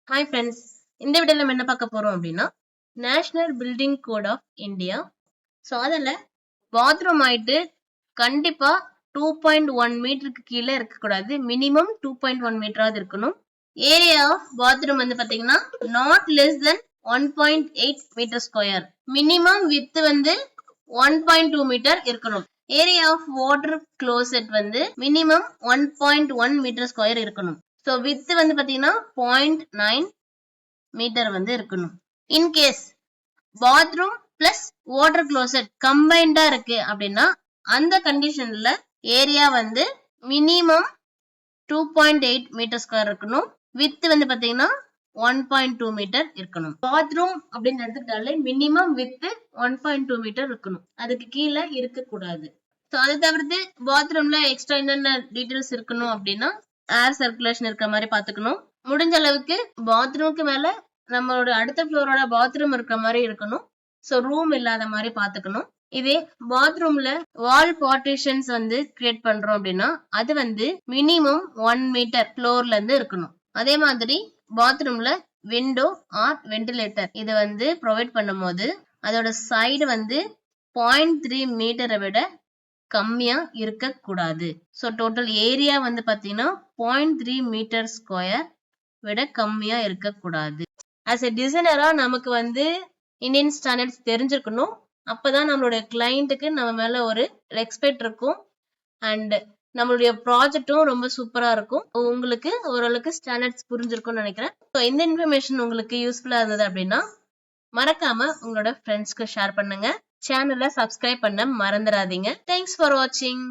Hi friends, இந்த வீடியோல நம்ம என்ன பார்க்க போறோம் அப்படின்னா national building code of India. So அதில் பாத்ரூம் ஆயிட்டு கண்டிப்பா 2.1 மீட்டருக்கு கீழே இருக்கக்கூடாது. மினிமம் 2.1 மீட்டராவது இருக்கணும். ஏரியா ஆஃப் பாத்ரூம் வந்து பாத்தீங்கன்னா not less than 1.8 metre square. Minimum width வந்து 1.2 மீட்டர் இருக்கணும். ஏரியா ஆஃப் வாட்டர் க்ளோசெட் வந்து மினிமம் 1.1 மீட்டர் ஸ்கொயர் இருக்கணும். ஸோ வித் வந்து பாத்தீங்கன்னா 0.9 மீட்டர் வந்து இருக்கணும். In case bathroom plus water closet கம்பைண்டா இருக்கு அப்படின்னா அந்த கண்டிஷன்ல ஏரியா வந்து மினிமம் 2.8 மீட்டர் ஸ்கொயர் இருக்கணும். வித் வந்து பாத்தீங்கன்னா 1.2 மீட்டர் இருக்கணும். பாத்ரூம் அப்படின்னு எடுத்துக்கிட்டாலே மினிமம் வித் 1.2 மீட்டர் இருக்கணும். அதுக்கு கீழே இருக்கக்கூடாது. ஸோ அதை தவிர்த்து பாத்ரூம்ல எக்ஸ்ட்ரா என்னென்ன டீடைல்ஸ் இருக்கணும் அப்படின்னா ஏர் சர்க்குலேஷன் இருக்கிற மாதிரி பாத்துக்கணும். முடிஞ்ச அளவுக்கு பாத்ரூமுக்கு மேல நம்மளோட அடுத்த ஃப்ளோரோட பாத்ரூம் இருக்கிற மாதிரி இருக்கணும். ஸோ ரூம் இல்லாத மாதிரி பாத்துக்கணும். இதே பாத்ரூம்ல வால் பார்ட்டிஷன்ஸ் வந்து கிரியேட் பண்றோம் அப்படின்னா அது வந்து மினிமம் 1 மீட்டர் ஃப்ளோர்ல இருந்து இருக்கணும். அதே மாதிரி பாத்ரூம்ல விண்டோ ஆர் வென்டிலேட்டர் இது வந்து ப்ரொவைட் பண்ணும் போது அதோட சைடு வந்து 0.3 மீட்டரை விட கம்மியா இருக்கக்கூடாது. ஸோ டோட்டல் ஏரியா வந்து பாத்தீங்கன்னா 0.3 மீட்டர் ஸ்கொயர் விட கம்மியா இருக்கக்கூடாது. ஆஸ் எ டிசைனரா நமக்கு வந்து இந்தியன் ஸ்டாண்டர்ட்ஸ் தெரிஞ்சிருக்கணும். அப்பதான் நம்மளுடைய கிளைண்ட்டுக்கு நம்ம மேல ஒரு ரெஸ்பெக்ட் இருக்கும் அண்ட் நம்மளுடைய ப்ராஜெக்டும் ரொம்ப சூப்பரா இருக்கும். உங்களுக்கு ஓரளவுக்கு ஸ்டாண்டர்ட்ஸ் புரிஞ்சிருக்கும்னு நினைக்கிறேன். ஸோ இந்த இன்ஃபர்மேஷன் உங்களுக்கு யூஸ்ஃபுல்லா இருந்தது அப்படின்னா மறக்காம உங்களோட ஃப்ரெண்ட்ஸ்க்கு ஷேர் பண்ணுங்க. சேனலை சப்ஸ்கிரைப் பண்ண மறந்துடாதீங்க. தேங்க்ஸ் ஃபார் வாட்சிங்.